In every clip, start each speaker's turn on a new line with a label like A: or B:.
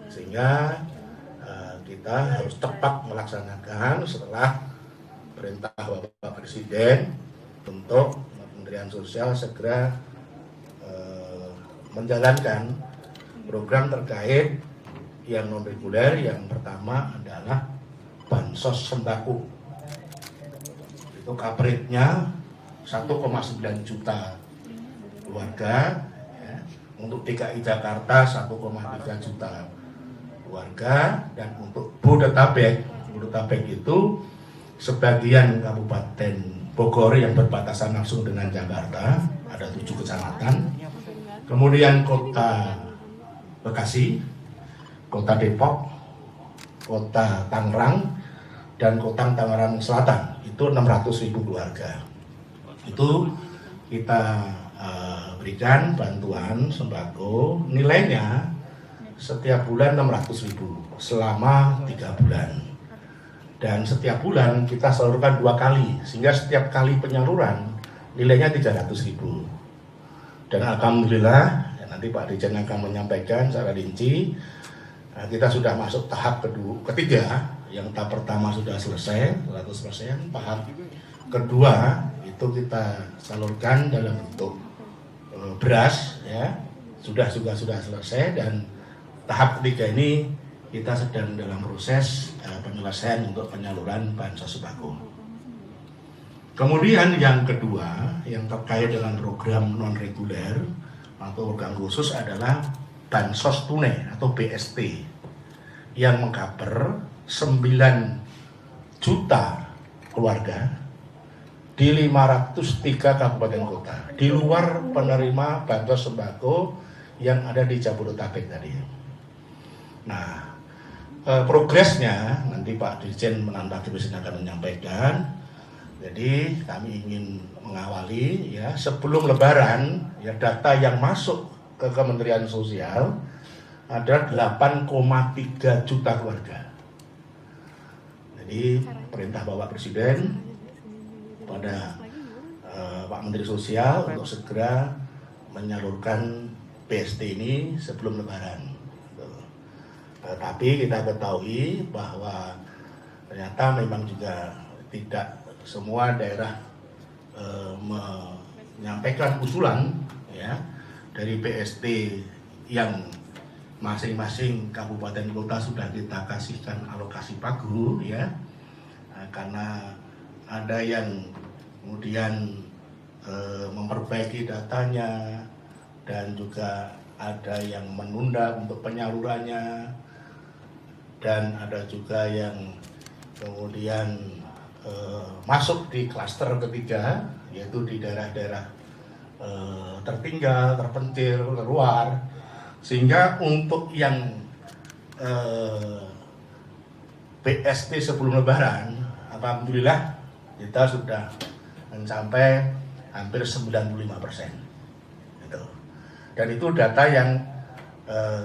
A: sehingga kita harus cepat melaksanakan setelah perintah Bapak Presiden untuk Kementerian Sosial segera menjalankan program terkait yang non reguler. Yang pertama adalah bansos sembako. Itu coverage-nya 1,9 juta keluarga, ya. Untuk DKI Jakarta 1,3 juta keluarga, dan untuk Bodetabek itu sebagian Kabupaten Bogor yang berbatasan langsung dengan Jakarta, ada 7 kecamatan, kemudian Kota Bekasi, Kota Depok, Kota Tangerang, dan Kota Tangerang Selatan, itu 600.000 keluarga. Itu kita berikan bantuan sembako, nilainya setiap bulan 600.000 selama 3 bulan. Dan setiap bulan kita salurkan 2 kali, sehingga setiap kali penyaluran nilainya 300.000. Dan alhamdulillah, ya nanti Pak Dirjen akan menyampaikan secara rinci, kita sudah masuk tahap ketiga. Yang tahap pertama sudah selesai 100%, tahap kedua itu kita salurkan dalam bentuk beras, ya sudah selesai, dan tahap ketiga ini kita sedang dalam proses penyelesaian untuk penyaluran bansos sembako. Kemudian yang kedua yang terkait dengan program non reguler atau program khusus adalah bansos tunai atau BST yang mengcover 9 juta keluarga di 503 kabupaten kota di luar penerima bansos sembako yang ada di Jabodetabek tadi. Nah, progresnya nanti Pak Dirjen menambah Presiden akan menyampaikan. Jadi kami ingin mengawali, ya, sebelum Lebaran, ya, data yang masuk ke Kementerian Sosial ada 8,3 juta keluarga. Jadi perintah Bapak Presiden pada Pak Menteri Sosial untuk segera menyalurkan BST ini sebelum Lebaran. Tapi kita ketahui bahwa ternyata memang juga tidak semua daerah menyampaikan usulan, ya, dari BST yang masing-masing kabupaten kota sudah kita kasihkan alokasi pagu, ya, karena ada yang kemudian memperbaiki datanya, dan juga ada yang menunda untuk penyalurannya, dan ada juga yang kemudian masuk di klaster ketiga, yaitu di daerah-daerah tertinggal, terpencil, terluar. Sehingga untuk yang BST sebelum Lebaran, alhamdulillah kita sudah mencapai hampir 95%. Gitu. Dan itu data yang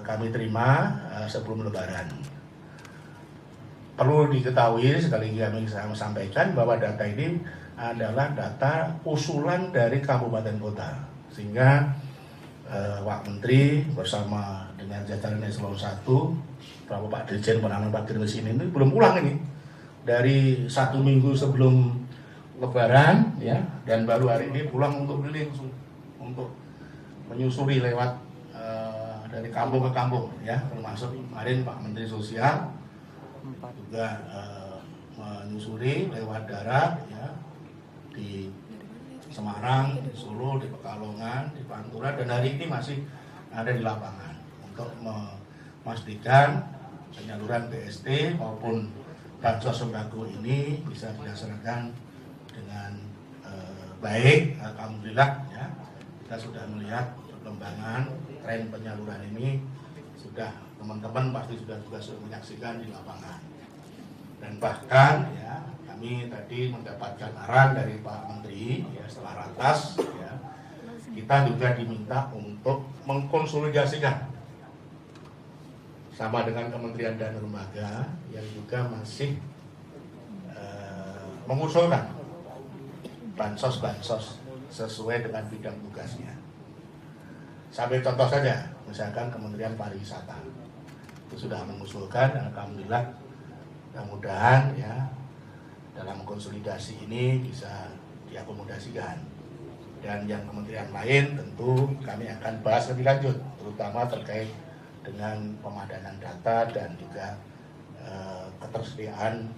A: kami terima sebelum Lebaran. Perlu diketahui, sekali lagi kami sampaikan bahwa data ini adalah data usulan dari kabupaten kota, sehingga Pak Menteri bersama dengan jajaran Eselon 1, Pak Dirjen Penanganan Banjir ini belum pulang ini dari 1 minggu sebelum Lebaran, ya, dan baru hari ini pulang untuk keliling untuk menyusuri lewat dari kampung ke kampung, ya, termasuk kemarin Pak Menteri Sosial juga menyusuri lewat darat, ya, di Semarang, di Solo, di Pekalongan, di Pantura, dan hari ini masih ada di lapangan untuk memastikan penyaluran BST maupun bansos sembako ini bisa dilaksanakan dengan baik. Alhamdulillah, ya, kita sudah melihat perkembangan tren penyaluran ini, sudah teman-teman pasti sudah menyaksikan di lapangan. Dan bahkan, ya, kami tadi mendapatkan arahan dari Pak Menteri, ya, setelah ratas, ya, kita juga diminta untuk mengkonsolidasikan sama dengan kementerian dan lembaga yang juga masih mengusulkan bansos-bansos sesuai dengan bidang tugasnya. Sambil contoh saja, misalkan Kementerian Pariwisata. itu sudah mengusulkan, dan alhamdulillah mudah-mudahan ya dalam konsolidasi ini bisa diakomodasikan. Dan yang kementerian lain tentu kami akan bahas lebih lanjut, terutama terkait dengan pemadanan data dan juga ketersediaan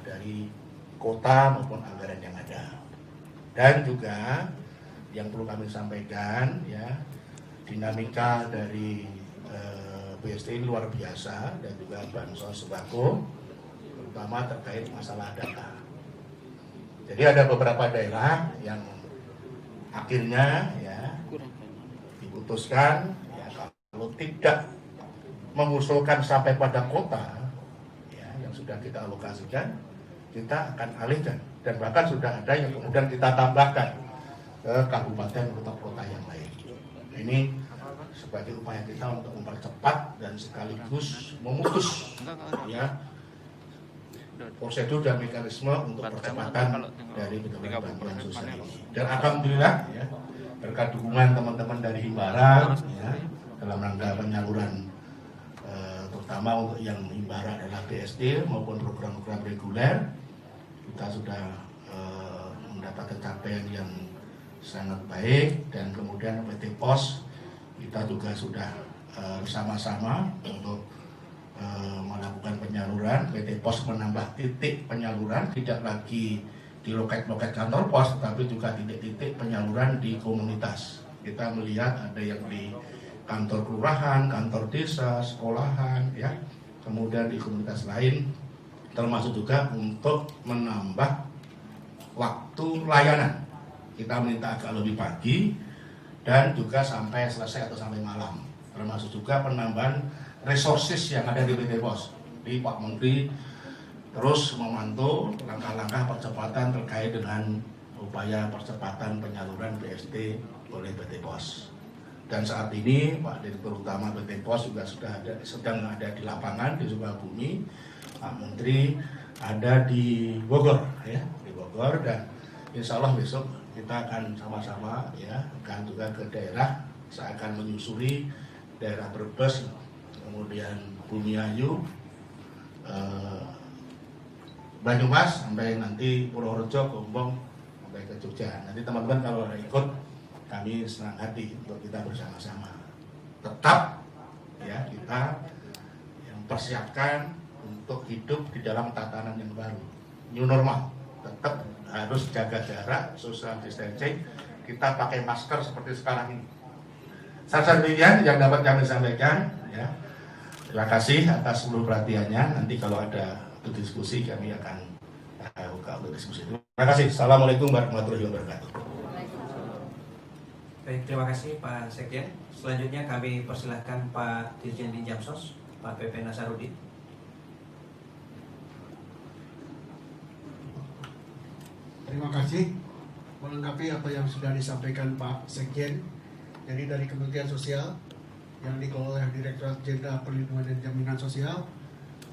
A: dari kota maupun anggaran yang ada. Dan juga yang perlu kami sampaikan ya, dinamika dari BST ini luar biasa, dan juga bansos sembako terutama terkait masalah data. Jadi ada beberapa daerah yang akhirnya ya diputuskan ya, kalau tidak mengusulkan sampai pada kota ya, yang sudah kita alokasikan, kita akan alihkan, dan bahkan sudah ada yang kemudian kita tambahkan ke kabupaten kota-kota yang lain. Ini sebagai upaya kita untuk mempercepat dan sekaligus memutus ya prosedur dan mekanisme untuk percepatan dari penyaluran bantuan sosial ini. Dan alhamdulillah ya, berkat dukungan teman-teman dari Himbara ya, dalam rangka penyaluran terutama untuk yang Himbara adalah BSD maupun program-program reguler, kita sudah mendapatkan capaian yang sangat baik. Dan kemudian PT Pos kita juga sudah bersama-sama untuk melakukan penyaluran. PT Pos menambah titik penyaluran, tidak lagi di loket-loket kantor pos, tetapi juga titik-titik penyaluran di komunitas. Kita melihat ada yang di kantor kelurahan, kantor desa, sekolahan, ya, kemudian di komunitas lain, termasuk juga untuk menambah waktu layanan. Kita minta agak lebih pagi dan juga sampai selesai atau sampai malam, termasuk juga penambahan resources yang ada di PT Pos. Di Pak Menteri terus memantau langkah-langkah percepatan terkait dengan upaya percepatan penyaluran BST oleh PT Pos. Dan saat ini Pak Direktur Utama PT Pos juga sedang ada di lapangan di Sukabumi. Pak Menteri ada di Bogor, ya, di Bogor, dan insya Allah besok kita akan sama-sama ya akan juga ke daerah. Saya akan menyusuri daerah Brebes, kemudian Bumiayu, Banyumas, sampai nanti Purworejo, Gombong, sampai ke Jogja. Nanti teman-teman kalau ada ikut, kami senang hati untuk kita bersama-sama. Tetap ya kita yang persiapkan untuk hidup di dalam tatanan yang baru, new normal. Tetap harus jaga jarak, social distancing, kita pakai masker seperti sekarang ini. Saja demikian yang dapat kami sampaikan ya. Terima kasih atas seluruh perhatiannya. Nanti kalau ada diskusi kami akan buka untuk diskusi. Terima kasih. Assalamualaikum warahmatullahi wabarakatuh.
B: Baik, terima kasih Pak Sekjen. Selanjutnya kami persilahkan Pak Dirjen Dinjamsos, Pak PP Nasarudin.
C: Terima kasih. Melengkapi apa yang sudah disampaikan Pak Sekjen, jadi dari Kementerian Sosial yang dikelola oleh Direktorat Jenderal Perlindungan dan Jaminan Sosial,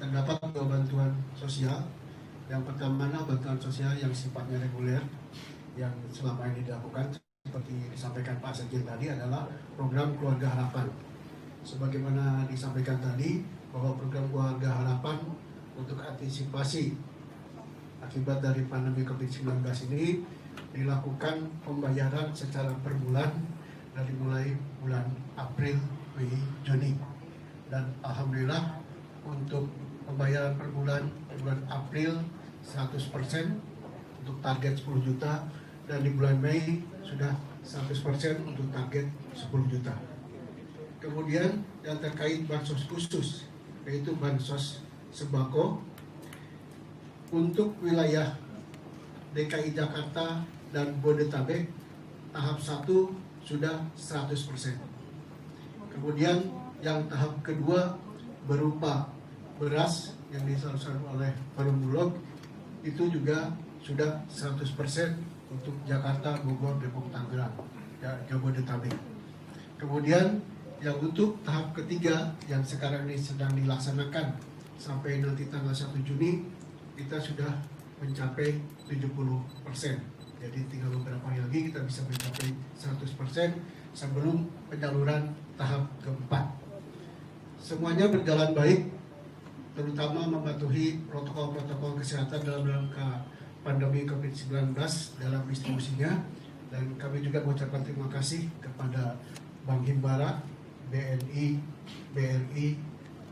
C: terdapat dua bantuan sosial. Yang pertama bantuan sosial yang sifatnya reguler yang selama ini dilakukan seperti disampaikan Pak Sekjen tadi adalah program Keluarga Harapan. Sebagaimana disampaikan tadi bahwa program Keluarga Harapan untuk antisipasi akibat dari pandemi COVID-19 ini dilakukan pembayaran secara per bulan dari mulai bulan April, Mei, Juni. Dan alhamdulillah untuk pembayaran per bulan April 100% untuk target 10 juta, dan di bulan Mei sudah 100% untuk target 10 juta. Kemudian yang terkait bansos khusus, yaitu bansos sembako untuk wilayah DKI Jakarta dan Bodetabek, tahap 1 sudah 100%. Kemudian yang tahap kedua berupa beras yang disalurkan oleh Perum Bulog itu juga sudah 100% untuk Jakarta, Bogor, Depok, Tangerang, Jabodetabek. Kemudian yang untuk tahap ketiga yang sekarang ini sedang dilaksanakan sampai nanti tanggal 1 Juni kita sudah mencapai 70%. Jadi tinggal beberapa hari lagi kita bisa mencapai 100% sebelum penyaluran tahap keempat. semuanya berjalan baik, terutama mematuhi protokol-protokol kesehatan dalam rangka pandemi COVID-19 dalam distribusinya. Dan kami juga mengucapkan terima kasih kepada Bank Himbara, BNI, BRI,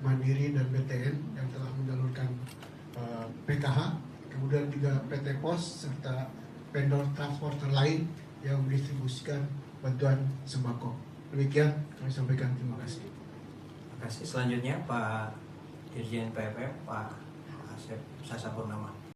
C: Mandiri, dan BTN yang telah menyalurkan PKH, kemudian juga PT Pos serta vendor transporter lain yang mendistribusikan bantuan sembako. Demikian kami sampaikan, terima kasih.
B: Terima kasih. Selanjutnya Pak Dirjen PFM, Pak Asep Sasa Purnama.